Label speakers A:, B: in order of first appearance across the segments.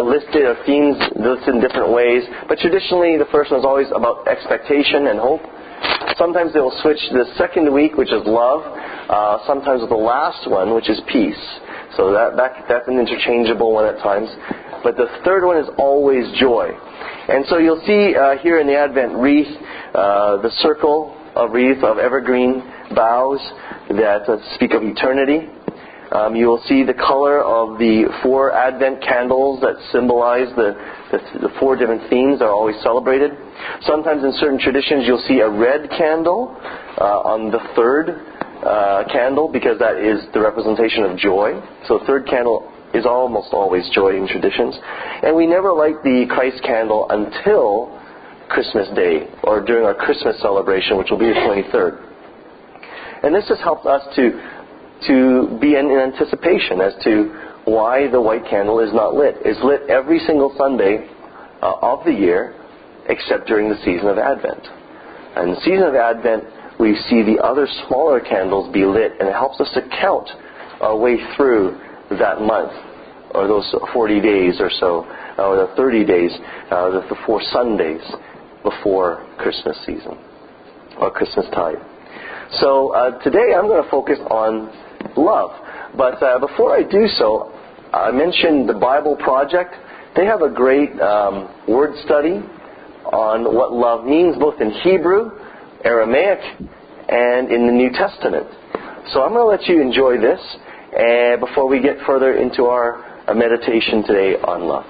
A: listed, or themes listed in different ways. But traditionally, the first one is always about expectation and hope. Sometimes they will switch to the second week, which is love. Sometimes with the last one, which is peace. So that's an interchangeable one at times. But the third one is always joy. And so you'll see here in the Advent wreath, the circle of wreath of evergreen boughs that speak of eternity. You will see the color of the 4 Advent candles that symbolize the 4 different themes that are always celebrated. Sometimes in certain traditions you'll see a red candle on the third candle, because that is the representation of joy. So the third candle is almost always joy in traditions. And we never light the Christ candle until Christmas Day, or during our Christmas celebration, which will be the 23rd. And this has helped us to be in anticipation as to why the white candle is not lit. It's lit every single Sunday of the year, except during the season of Advent. And in the season of Advent, we see the other smaller candles be lit, and it helps us to count our way through that month, or those 40 days or so, or the 30 days, the 4 Sundays before Christmas season, or Christmas tide. So today I'm going to focus on love. But before I do so, I mentioned the Bible Project. They have a great word study on what love means, both in Hebrew, Aramaic, and in the New Testament. So I'm going to let you enjoy this before we get further into our meditation today on love.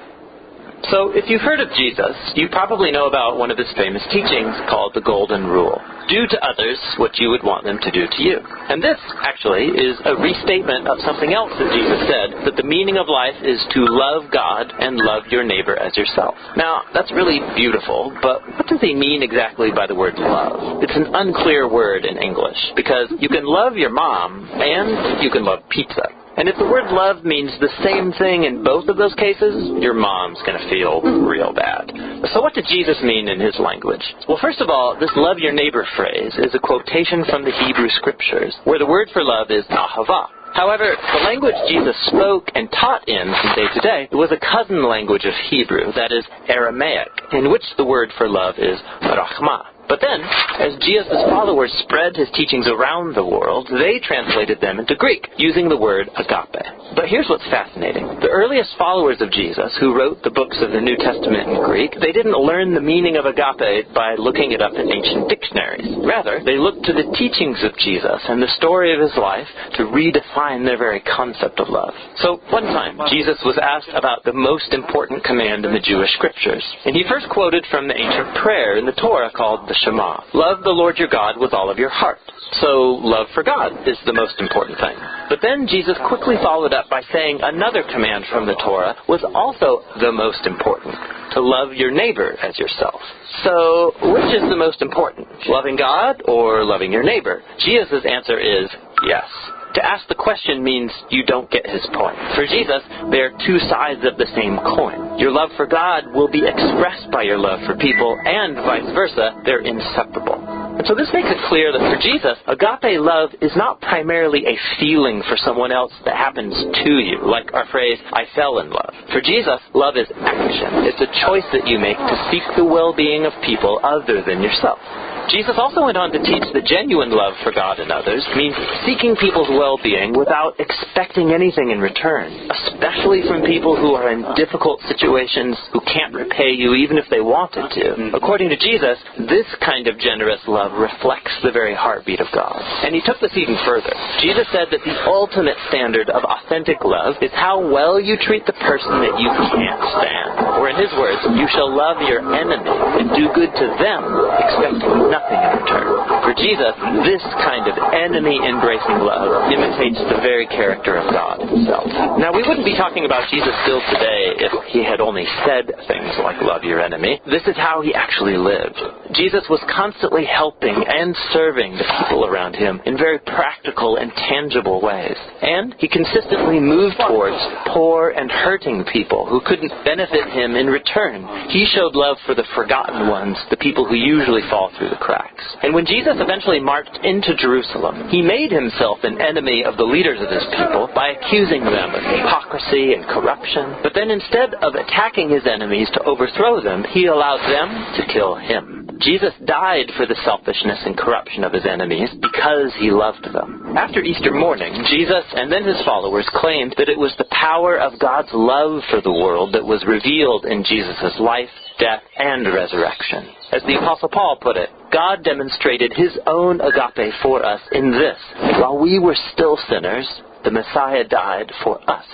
B: So, if you've heard of Jesus, you probably know about one of his famous teachings called the Golden Rule. Do to others what you would want them to do to you. And this, actually, is a restatement of something else that Jesus said, that the meaning of life is to love God and love your neighbor as yourself. Now, that's really beautiful, but what does he mean exactly by the word love? It's an unclear word in English, because you can love your mom and you can love pizza. And if the word love means the same thing in both of those cases, your mom's going to feel real bad. So what did Jesus mean in his language? Well, first of all, this love your neighbor phrase is a quotation from the Hebrew Scriptures, where the word for love is ahavah. However, the language Jesus spoke and taught in from day to day was a cousin language of Hebrew, that is Aramaic, in which the word for love is rachma. But then, as Jesus' followers spread his teachings around the world, they translated them into Greek, using the word agape. But here's what's fascinating. The earliest followers of Jesus, who wrote the books of the New Testament in Greek, they didn't learn the meaning of agape by looking it up in ancient dictionaries. Rather, they looked to the teachings of Jesus and the story of his life to redefine their very concept of love. So, one time, Jesus was asked about the most important command in the Jewish Scriptures. And he first quoted from the ancient prayer in the Torah called the Shema. Love the Lord your God with all of your heart. So love for God is the most important thing. But then Jesus quickly followed up by saying another command from the Torah was also the most important, to love your neighbor as yourself. So which is the most important, loving God or loving your neighbor? Jesus' answer is yes. To ask the question means you don't get his point. For Jesus, they are two sides of the same coin. Your love for God will be expressed by your love for people, and vice versa. They're inseparable. And so this makes it clear that for Jesus, agape love is not primarily a feeling for someone else that happens to you, like our phrase, I fell in love. For Jesus, love is action. It's a choice that you make to seek the well-being of people other than yourself. Jesus also went on to teach that genuine love for God and others means seeking people's well-being without expecting anything in return, especially from people who are in difficult situations who can't repay you even if they wanted to. According to Jesus, this kind of generous love reflects the very heartbeat of God. And he took this even further. Jesus said that the ultimate standard of authentic love is how well you treat the person that you can't stand. Or in his words, you shall love your enemy and do good to them, expecting nothing in return. For Jesus, this kind of enemy-embracing love imitates the very character of God himself. Now, we wouldn't be talking about Jesus still today if he had only said things like love your enemy. This is how he actually lived. Jesus was constantly helping and serving the people around him in very practical and tangible ways. And he consistently moved towards poor and hurting people who couldn't benefit him in return. He showed love for the forgotten ones, the people who usually fall through the cracks. And when Jesus eventually marched into Jerusalem, he made himself an enemy of the leaders of his people by accusing them of hypocrisy and corruption. But then instead of attacking his enemies to overthrow them, he allowed them to kill him. Jesus died for the selfishness and corruption of his enemies because he loved them. After Easter morning, Jesus and then his followers claimed that it was the power of God's love for the world that was revealed in Jesus' life, death, and resurrection. As the Apostle Paul put it, God demonstrated his own agape for us in this: while we were still sinners, the Messiah died for us.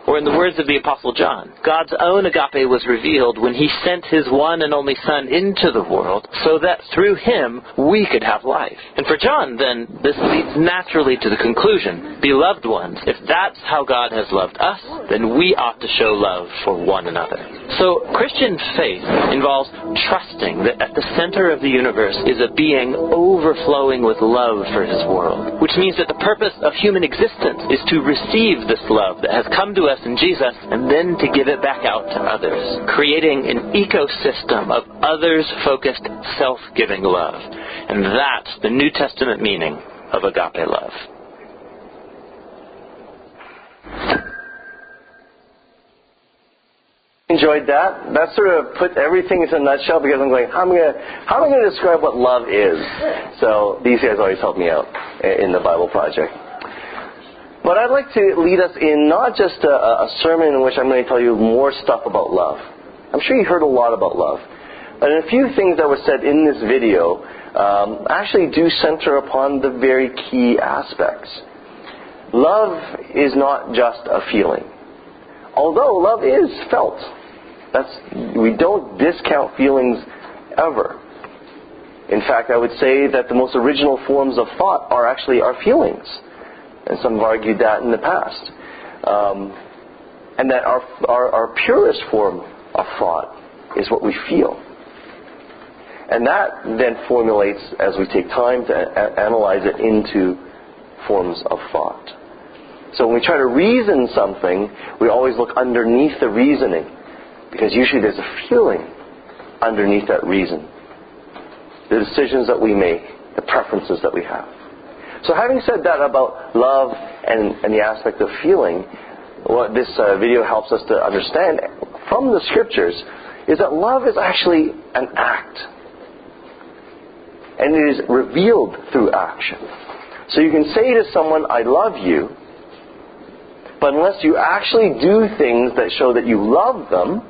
B: Or in the words of the Apostle John, God's own agape was revealed when he sent his one and only Son into the world so that through him we could have life. And for John, then, this leads naturally to the conclusion, beloved ones, if that's how God has loved us, then we ought to show love for one another. So Christian faith involves trusting that at the center of the universe is a being overflowing with love for his world, which means that the purpose of human existence is to receive this love that has come to us in Jesus and then to give it back out to others, creating an ecosystem of others-focused, self-giving love. And that's the New Testament meaning of agape love.
A: Enjoyed that. That sort of puts everything into a nutshell, because I'm going, how am I going to describe what love is? So these guys always help me out in the Bible Project. But I'd like to lead us in not just a sermon in which I'm going to tell you more stuff about love. I'm sure you heard a lot about love. But a few things that were said in this video actually do center upon the very key aspects. Love is not just a feeling. Although love is felt. We don't discount feelings ever. In fact, I would say that the most original forms of thought are actually our feelings. And some have argued that in the past. And that our purest form of thought is what we feel. And that then formulates, as we take time to analyze it, into forms of thought. So when we try to reason something, we always look underneath the reasoning, because usually there's a feeling underneath that reason. The decisions that we make, the preferences that we have. So having said that about love and the aspect of feeling, what this video helps us to understand from the Scriptures is that love is actually an act. And it is revealed through action. So you can say to someone, I love you, but unless you actually do things that show that you love them,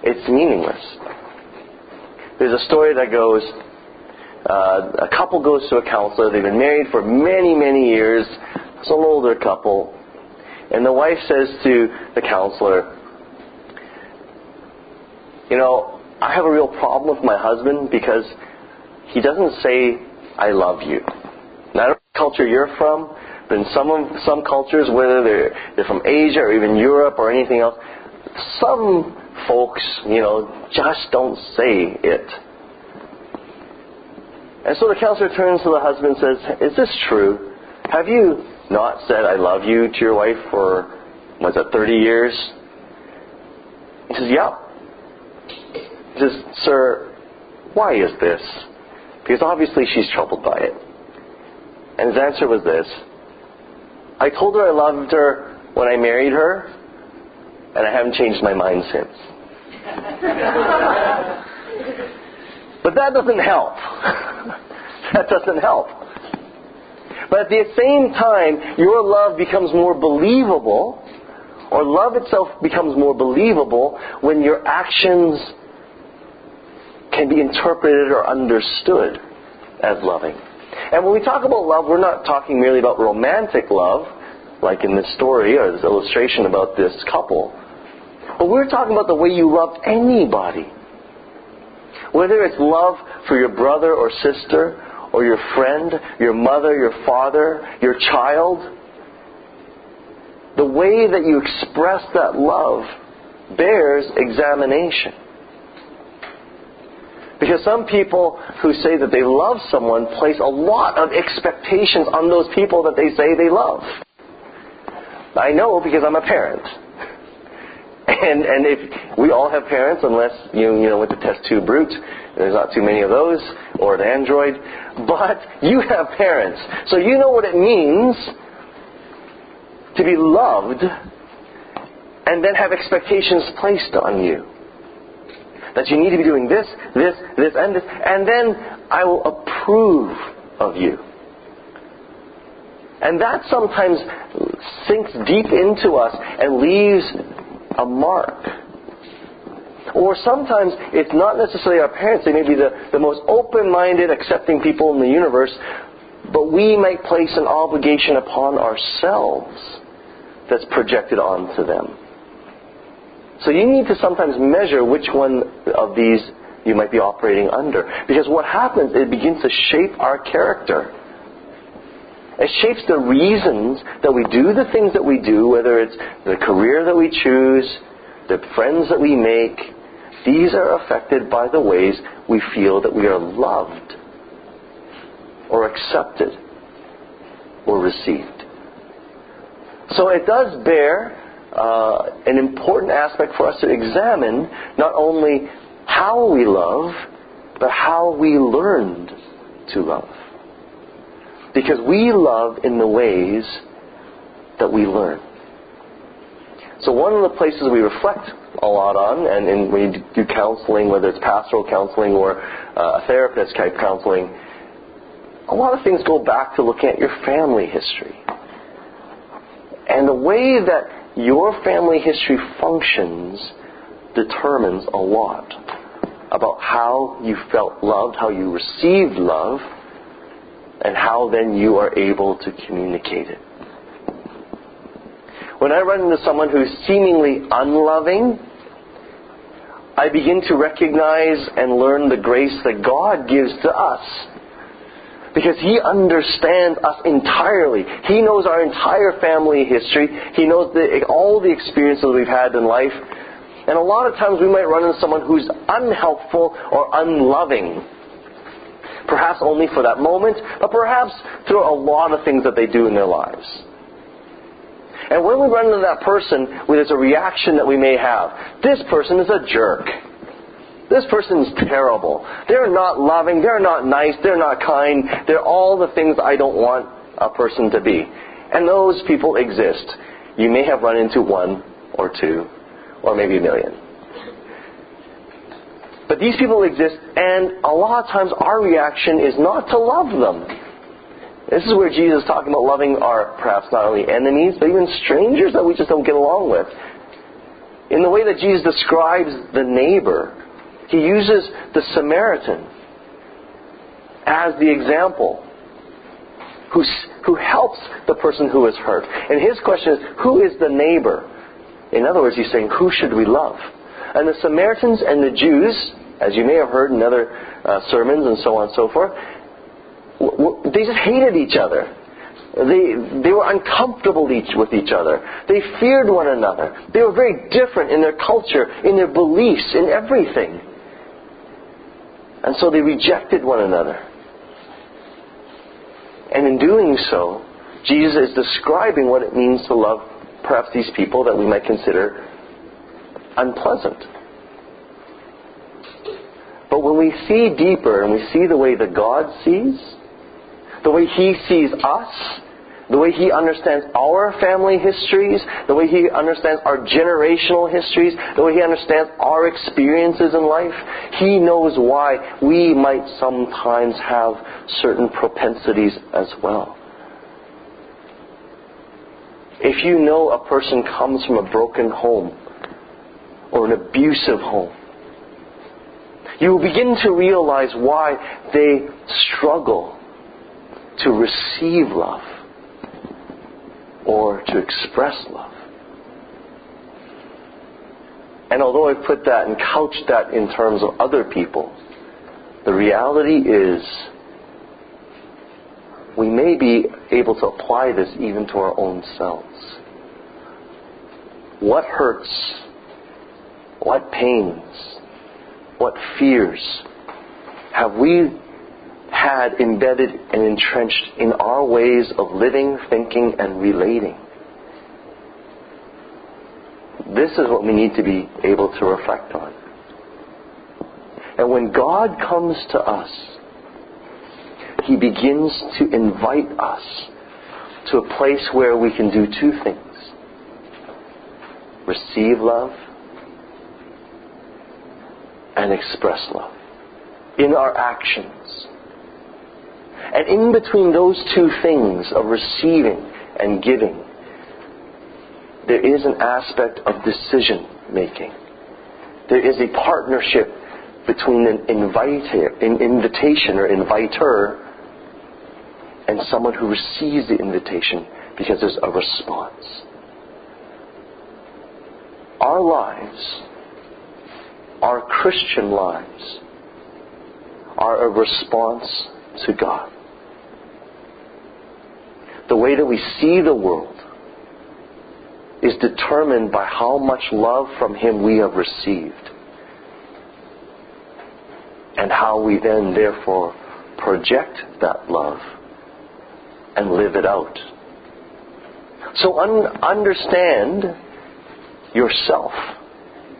A: it's meaningless. There's a story that goes, a couple goes to a counselor. They've been married for many, many years. It's an older couple. And the wife says to the counselor, you know, I have a real problem with my husband because he doesn't say, I love you. Now, I don't know what culture you're from, but in some cultures, whether they're from Asia or even Europe or anything else, some folks, just don't say it. And so the counselor turns to the husband and says, is this true? Have you not said I love you to your wife for, 30 years? He says, yeah. He says, sir, why is this? Because obviously she's troubled by it. And his answer was this: I told her I loved her when I married her, and I haven't changed my mind since. But that doesn't help. That doesn't help. But at the same time, your love becomes more believable, or love itself becomes more believable when your actions can be interpreted or understood as loving. And when we talk about love, we're not talking merely about romantic love, like in this story or this illustration about this couple. But we're talking about the way you love anybody. Whether it's love for your brother or sister, or your friend, your mother, your father, your child. The way that you express that love bears examination. Because some people who say that they love someone place a lot of expectations on those people that they say they love. I know because I'm a parent. And if we all have parents, unless you went to test tube brute, there's not too many of those, or an Android, but you have parents. So you know what it means to be loved and then have expectations placed on you. That you need to be doing this, this, this, and this, and then I will approve of you. And that sometimes sinks deep into us and leaves a mark. Or sometimes it's not necessarily our parents. They may be the most open-minded, accepting people in the universe, but we might place an obligation upon ourselves that's projected onto them. So you need to sometimes measure which one of these you might be operating under. Because what happens, it begins to shape our character. It shapes the reasons that we do the things that we do, whether it's the career that we choose, the friends that we make. These are affected by the ways we feel that we are loved, or accepted, or received. So it does bear an important aspect for us to examine, not only how we love, but how we learned to love. Because we love in the ways that we learn. So one of the places we reflect a lot on, and when you do counseling, whether it's pastoral counseling or a therapist type counseling, a lot of things go back to looking at your family history. And the way that your family history functions determines a lot about how you felt loved, how you received love, and how then you are able to communicate it. When I run into someone who's seemingly unloving, I begin to recognize and learn the grace that God gives to us. Because He understands us entirely. He knows our entire family history. He knows all the experiences we've had in life. And a lot of times we might run into someone who's unhelpful or unloving. Perhaps only for that moment, but perhaps through a lot of things that they do in their lives. And when we run into that person, there's a reaction that we may have. This person is a jerk. This person's terrible. They're not loving. They're not nice. They're not kind. They're all the things I don't want a person to be. And those people exist. You may have run into one or two or maybe a million. But these people exist, and a lot of times our reaction is not to love them. This is where Jesus is talking about loving our perhaps not only enemies, but even strangers that we just don't get along with. In the way that Jesus describes the neighbor, He uses the Samaritan as the example who helps the person who is hurt. And His question is, who is the neighbor? In other words, He's saying, who should we love? And the Samaritans and the Jews, as you may have heard in other sermons and so on and so forth, they just hated each other. They were uncomfortable with each other. They feared one another. They were very different in their culture, in their beliefs, in everything. And so they rejected one another. And in doing so, Jesus is describing what it means to love perhaps these people that we might consider unpleasant. But when we see deeper and we see the way that God sees, the way He sees us, the way He understands our family histories, the way He understands our generational histories, the way He understands our experiences in life, He knows why we might sometimes have certain propensities as well. If you know a person comes from a broken home or an abusive home, you will begin to realize why they struggle to receive love or to express love. And although I put that and couched that in terms of other people, the reality is we may be able to apply this even to our own selves. What hurts? What pains? What fears have we had embedded and entrenched in our ways of living, thinking, and relating? This is what we need to be able to reflect on. And when God comes to us, He begins to invite us to a place where we can do two things. receive love, and express love in our actions. And in between those two things of receiving and giving, there is an aspect of decision making. There is a partnership between an invitation or inviter and someone who receives the invitation, because there's a response. Our lives, our Christian lives, are a response to God. The way that we see the world is determined by how much love from Him we have received, and how we then therefore project that love and live it out. So understand yourself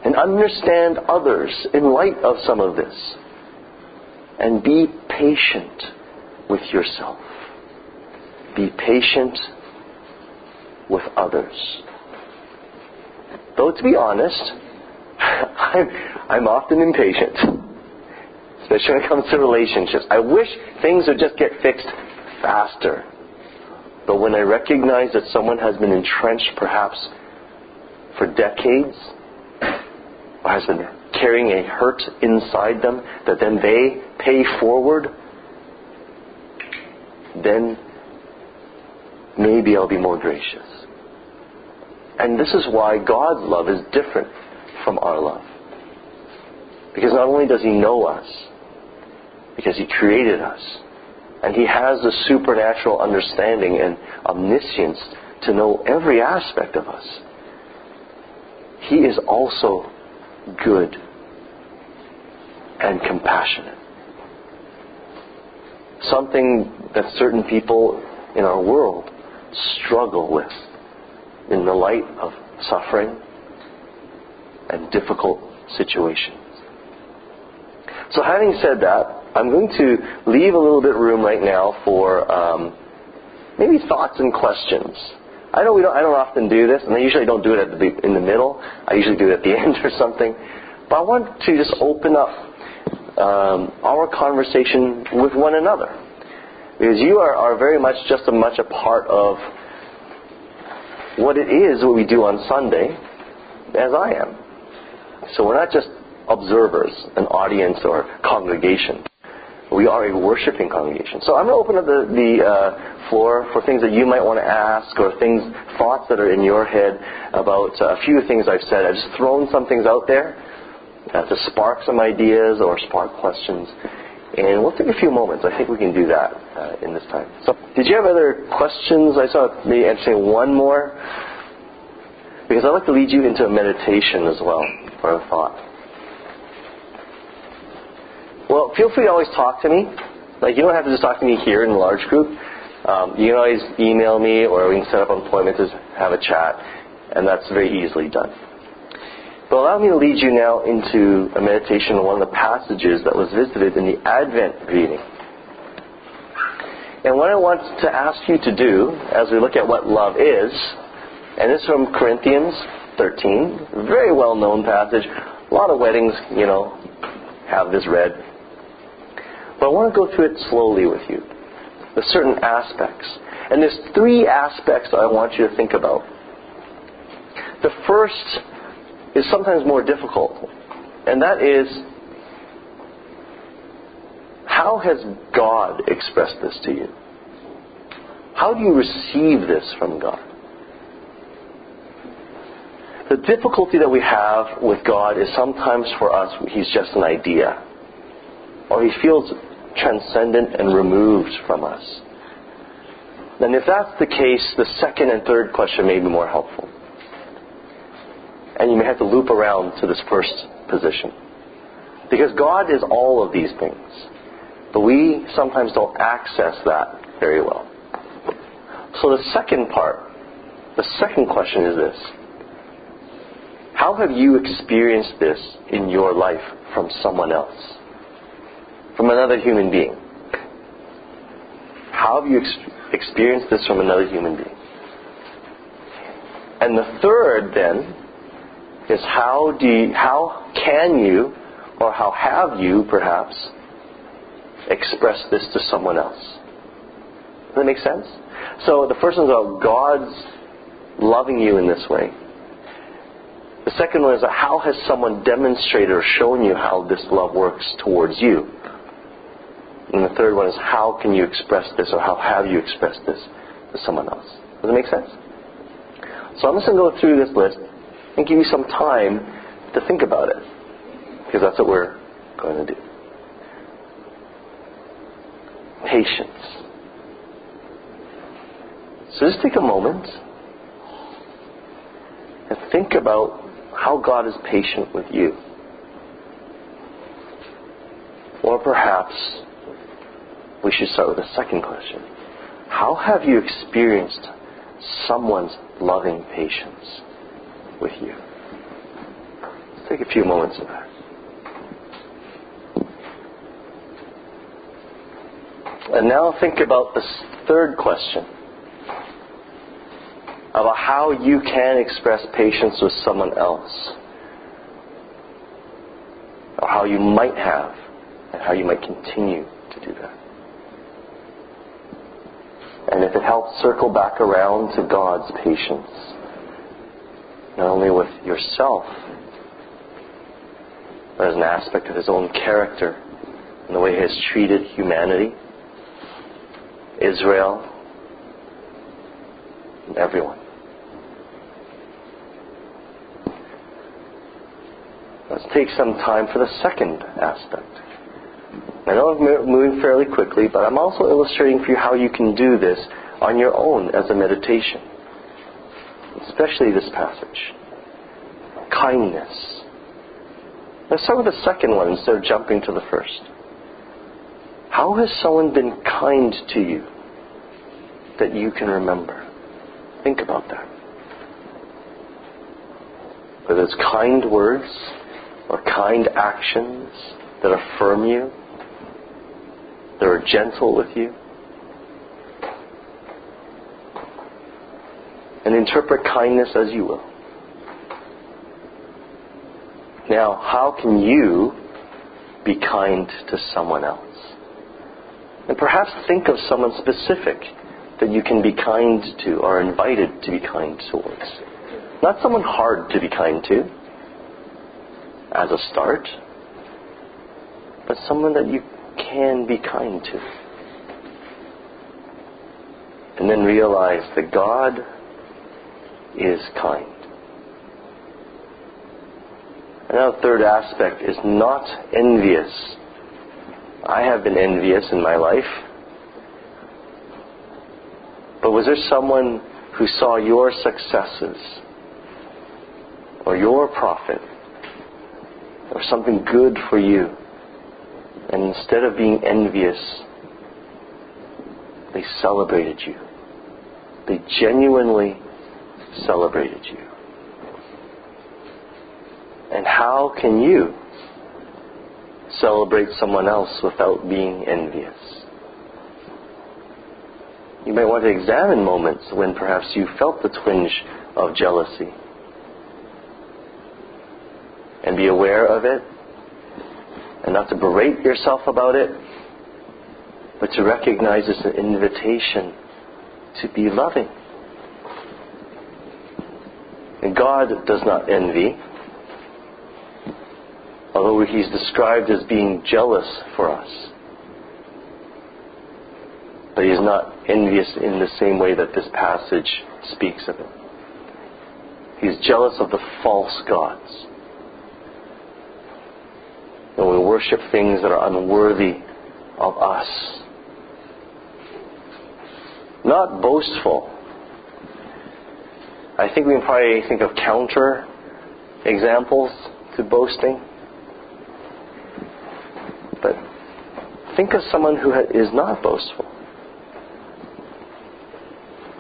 A: and understand others in light of some of this, and be patient with yourself. Be patient with others. Though, to be honest, I'm often impatient, especially when it comes to relationships. I wish things would just get fixed faster. But when I recognize that someone has been entrenched perhaps for decades, or has been carrying a hurt inside them that then they pay forward, then maybe I'll be more gracious. And this is why God's love is different from our love. Because not only does He know us, because He created us, and He has the supernatural understanding and omniscience to know every aspect of us, He is also good and compassionate. Something that certain people in our world struggle with in the light of suffering and difficult situations. So having said that, I'm going to leave a little bit of room right now for maybe thoughts and questions. I know I don't often do this, and I usually don't do it in the middle. I usually do it at the end or something. But I want to just open up our conversation with one another, because you are very much just as much a part of what it is what we do on Sunday as I am. So we're not just observers, an audience or congregation. We are a worshiping congregation. So I'm going to open up the floor for things that you might want to ask, or thoughts that are in your head about a few things I've said. I've just thrown some things out there to spark some ideas or spark questions. And we'll take a few moments. I think we can do that in this time. So, did you have other questions? I saw maybe I'd say one more, because I'd like to lead you into a meditation as well, or a thought. Well, feel free to always talk to me. Like, you don't have to just talk to me here in the large group. You can always email me, or we can set up an appointment to have a chat, and that's very easily done. But allow me to lead you now into a meditation on one of the passages that was visited in the Advent reading. And what I want to ask you to do, as we look at what love is, and this is from Corinthians 13, a very well-known passage. A lot of weddings, have this read. But I want to go through it slowly with you. There's certain aspects. And there's 3 aspects I want you to think about. The first is sometimes more difficult, and that is, how has God expressed this to you? How do you receive this from God? The difficulty that we have with God is sometimes for us, He's just an idea, or He feels transcendent and removed from us. And if that's the case, the second and third question may be more helpful. And you may have to loop around to this first position. Because God is all of these things. But we sometimes don't access that very well. So the second question is this. How have you experienced this in your life from someone else? From another human being? How have you experienced this from another human being? And the third, then, is how can you, or how have you perhaps, express this to someone else? Does that make sense? So the first one is about God's loving you in this way. The second one is how has someone demonstrated or shown you how this love works towards you? And the third one is how can you express this, or how have you expressed this to someone else? Does it make sense? So I'm just going to go through this list and give you some time to think about it, because that's what we're going to do. Patience. So just take a moment and think about how God is patient with you. Or perhaps we should start with a second question. How have you experienced someone's loving patience with you? Let's take a few moments of that. And now think about this third question, about how you can express patience with someone else, or how you might have, and how you might continue to do that. And if it helps, circle back around to God's patience, not only with yourself, but as an aspect of His own character and the way He has treated humanity, Israel, and everyone. Let's take some time for the second aspect. I know I'm moving fairly quickly, but I'm also illustrating for you how you can do this on your own as a meditation. Especially this passage. Kindness. Let's start with the second one instead of jumping to the first. How has someone been kind to you that you can remember? Think about that. Whether it's kind words or kind actions that affirm you, that are gentle with you. And interpret kindness as you will. Now, how can you be kind to someone else? And perhaps think of someone specific that you can be kind to or invited to be kind towards. Not someone hard to be kind to as a start, but someone that you can be kind to. And then realize that God is kind. And now the third aspect is not envious. I have been envious in my life. But was there someone who saw your successes or your profit or something good for you, and instead of being envious, they celebrated you? They genuinely celebrated you. And how can you celebrate someone else without being envious? You may want to examine moments when perhaps you felt the twinge of jealousy and be aware of it, and not to berate yourself about it, but to recognize it's an invitation to be loving. And God does not envy, although He's described as being jealous for us. But He is not envious in the same way that this passage speaks of it. He is jealous of the false gods. And we worship things that are unworthy of us. Not boastful. I think we can probably think of counter examples to boasting. But think of someone who is not boastful.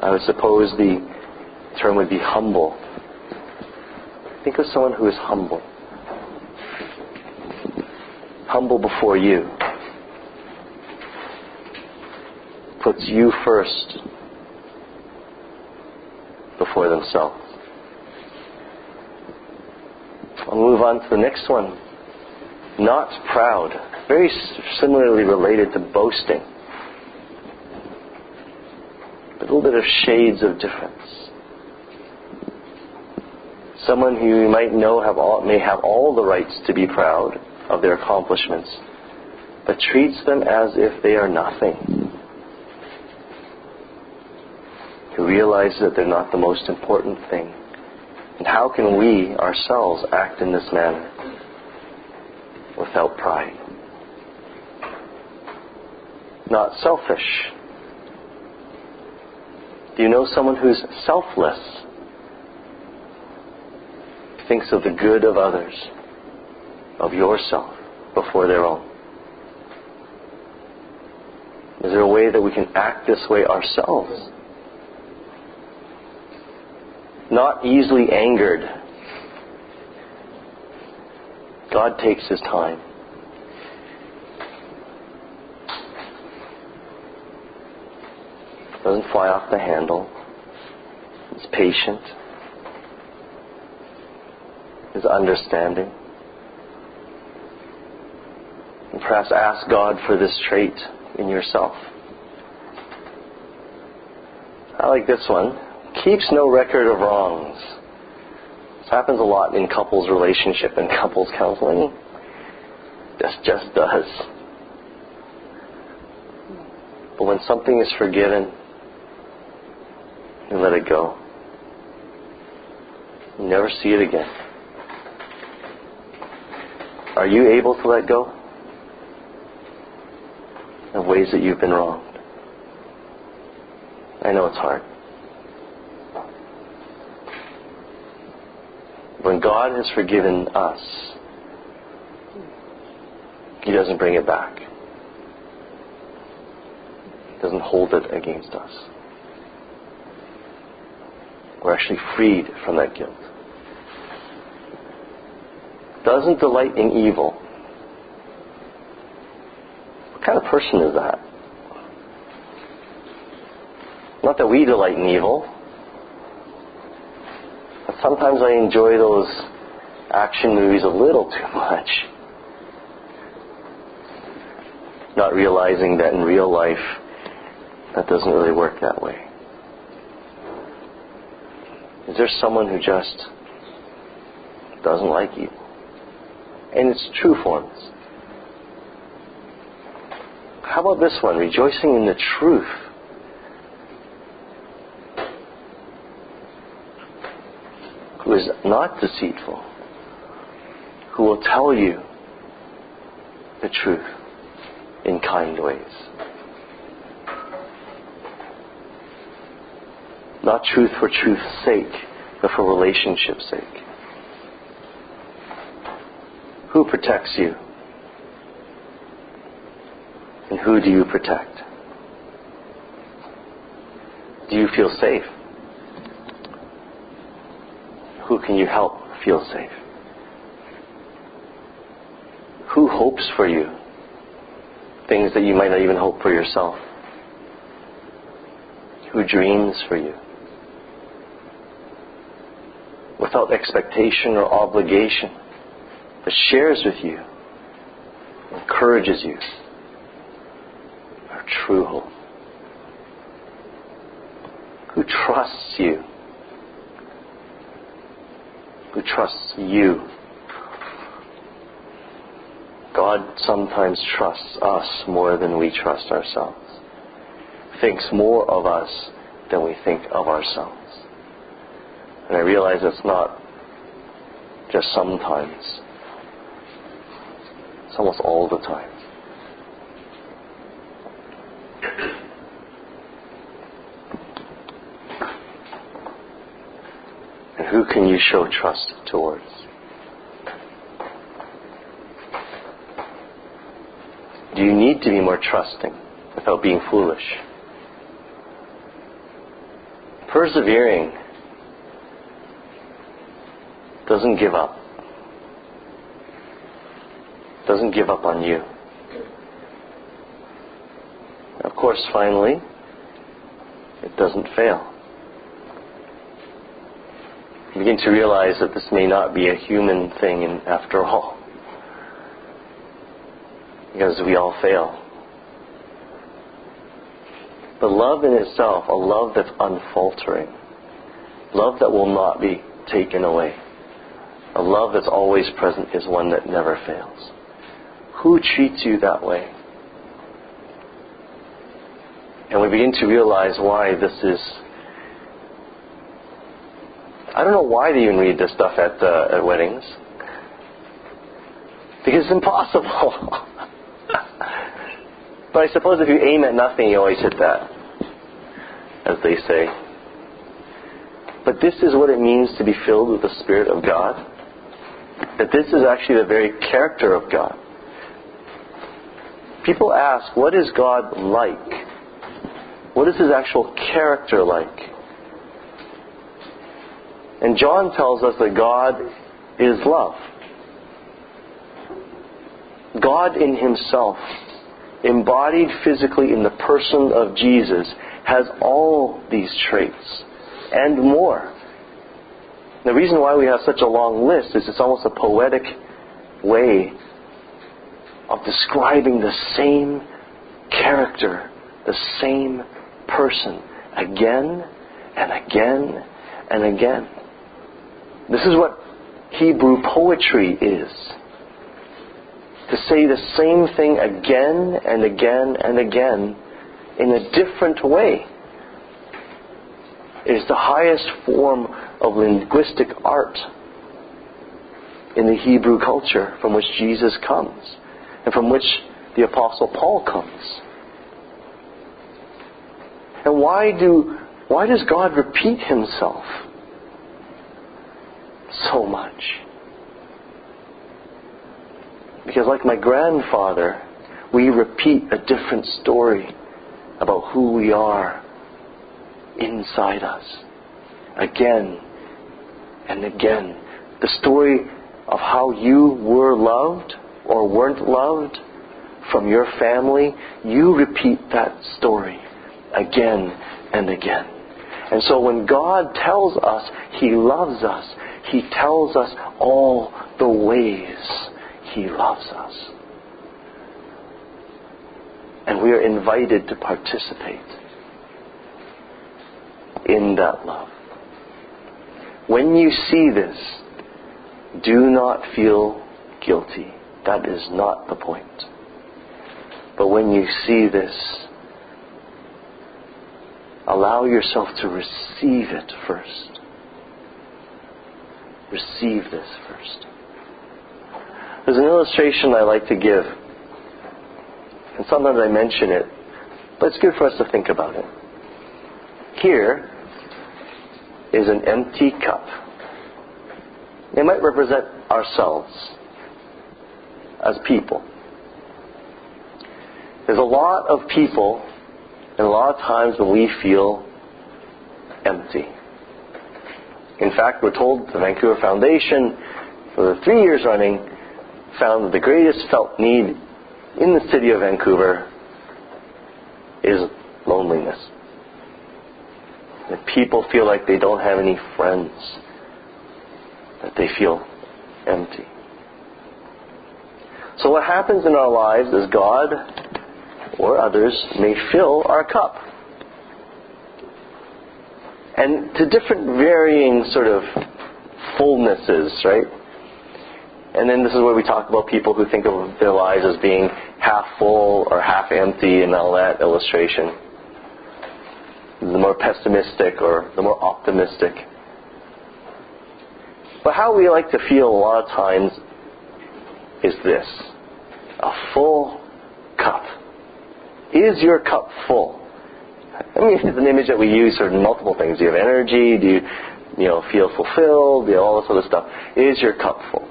A: I would suppose the term would be humble. Think of someone who is humble. Humble before you. Puts you first before themselves. move on to the next one. Not proud. Very similarly related to boasting. A little bit of shades of difference. Someone who you might know may have all the rights to be proud of their accomplishments, but treats them as if they are nothing. Who realizes that they're not the most important thing. And how can we ourselves act in this manner without pride? Not selfish. Do you know someone who's selfless? Thinks of the good of others, of yourself, before their own. Is there a way that we can act this way ourselves? Not easily angered. God takes His time. Doesn't fly off the handle. He's patient. Is understanding. And perhaps ask God for this trait in yourself. I like this one. Keeps no record of wrongs. This happens a lot in couples relationship and couples counseling. This just does. But when something is forgiven, you let it go. You never see it again. Are you able to let go of ways that you've been wronged? I know it's hard. When God has forgiven us, He doesn't bring it back. He doesn't hold it against us. We're actually freed from that guilt. Doesn't delight in evil. What kind of person is that? Not that we delight in evil. But sometimes I enjoy those action movies a little too much. Not realizing that in real life, that doesn't really work that way. Is there someone who just doesn't like evil? In its true forms. How about this one? Rejoicing in the truth. Who is not deceitful. Who will tell you the truth in kind ways. Not truth for truth's sake, but for relationship's sake. Who protects you? And who do you protect? Do you feel safe? Who can you help feel safe? Who hopes for you? Things that you might not even hope for yourself. Who dreams for you? Without expectation or obligation, but shares with you, encourages you. Our true hope. Who trusts you? Who trusts you? God sometimes trusts us more than we trust ourselves. Thinks more of us than we think of ourselves. And I realize it's not just sometimes. It's almost all the time. And who can you show trust towards? Do you need to be more trusting without being foolish? Persevering doesn't give up. Doesn't give up on you. Of course, finally, it doesn't fail. You begin to realize that this may not be a human thing after all. Because we all fail. But love in itself, a love that's unfaltering, love that will not be taken away, a love that's always present, is one that never fails. Who treats you that way? And we begin to realize why this is. I don't know why they even read this stuff at weddings. Because it's impossible. But I suppose if you aim at nothing, you always hit that, as they say. But this is what it means to be filled with the Spirit of God. That this is actually the very character of God. People ask, what is God like? What is His actual character like? And John tells us that God is love. God in Himself, embodied physically in the person of Jesus, has all these traits and more. The reason why we have such a long list is it's almost a poetic way of describing the same character, the same person, again and again and again. This is what Hebrew poetry is. To say the same thing again and again and again in a different way is the highest form of linguistic art in the Hebrew culture from which Jesus comes and from which the Apostle Paul comes. And why does God repeat Himself so much? Because like my grandfather, we repeat a different story about who we are inside us. Again and again. The story of how you were loved or weren't loved from your family, you repeat that story again and again. And so when God tells us He loves us, He tells us all the ways He loves us. And we are invited to participate in that love. When you see this, do not feel guilty. That is not the point. But when you see this, allow yourself to receive it first. Receive this first. There's an illustration I like to give. And sometimes I mention it. But it's good for us to think about it. Here is an empty cup. It might represent ourselves as people. There's a lot of people and a lot of times when we feel empty. In fact, we're told the Vancouver Foundation, for the 3 years running, found that the greatest felt need in the city of Vancouver is loneliness. That people feel like they don't have any friends. That they feel empty. So what happens in our lives is God or others may fill our cup. And to different varying sort of fullnesses, right? And then this is where we talk about people who think of their lives as being half full or half empty and all that illustration. The more pessimistic or the more optimistic. But how we like to feel a lot of times is this. A full cup. Is your cup full? I mean, it's an image that we use for multiple things. Do you have energy? Do you feel fulfilled? All this other stuff. Is your cup full?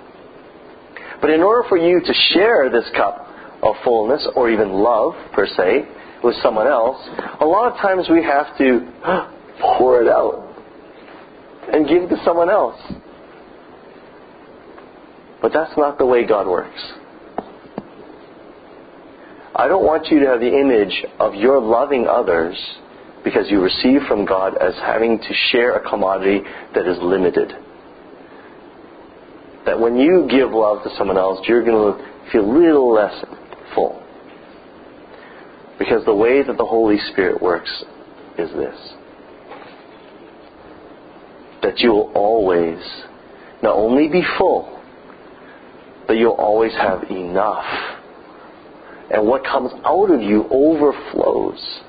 A: But in order for you to share this cup of fullness, or even love, per se, with someone else, a lot of times we have to pour it out and give it to someone else. But that's not the way God works. I don't want you to have the image of your loving others because you receive from God as having to share a commodity that is limited. that when you give love to someone else, you're going to feel a little less full. Because the way that the Holy Spirit works is this. That you will always not only be full, but you'll always have enough. And what comes out of you overflows.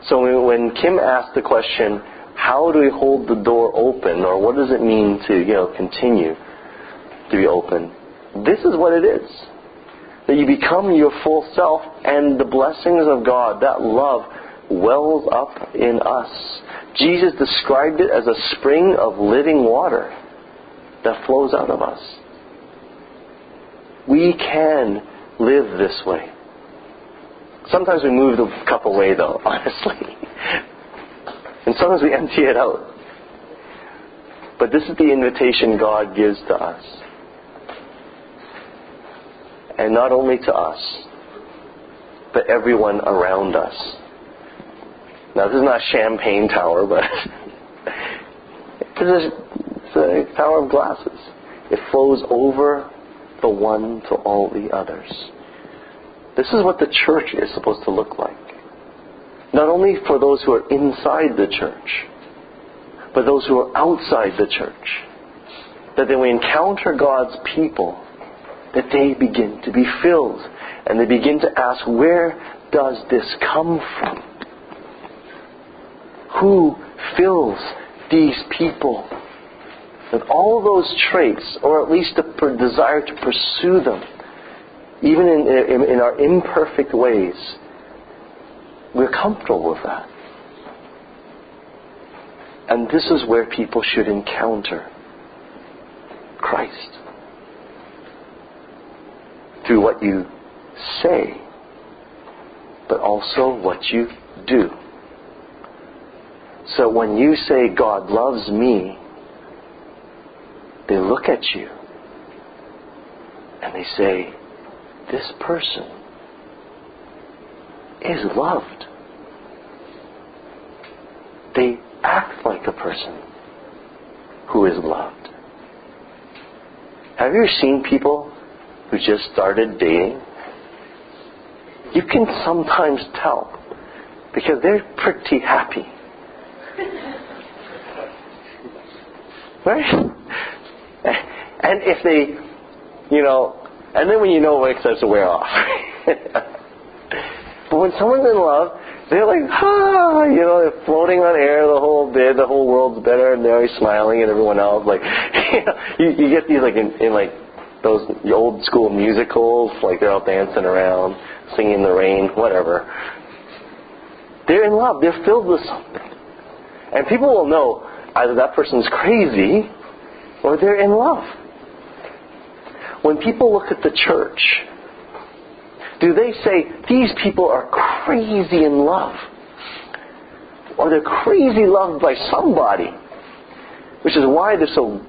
A: So when Kim asked the question, how do we hold the door open, or what does it mean to continue to be open? This is what it is. That you become your full self, and the blessings of God, that love, wells up in us. Jesus described it as a spring of living water that flows out of us. We can live this way. Sometimes we move the cup away, though, honestly. And sometimes we empty it out. But this is the invitation God gives to us. And not only to us, but everyone around us. Now, this is not a champagne tower, but it's a tower of glasses. It flows over the one to all the others. This is what the church is supposed to look like. Not only for those who are inside the church, but those who are outside the church. That when we encounter God's people, that they begin to be filled. And they begin to ask, where does this come from? Who fills these people? And all those traits, or at least the desire to pursue them, even in our imperfect ways, we're comfortable with that. And this is where people should encounter Christ. Through what you say, but also what you do. So when you say, God loves me, they look at you and they say, this person is loved. They act like a person who is loved. Have you ever seen people who just started dating? You can sometimes tell because they're pretty happy. Right? And if they, and then when it starts to wear off. But when someone's in love, they're like, they're floating on air the whole bit, the whole world's better, and they're always smiling at everyone else. Like, you get these like in like those old school musicals, like they're all dancing around, singing in the rain, whatever. They're in love. They're filled with something. And people will know either that person's crazy or they're in love. When people look at the church, do they say, these people are crazy in love? Or they're crazy loved by somebody? Which is why they're so,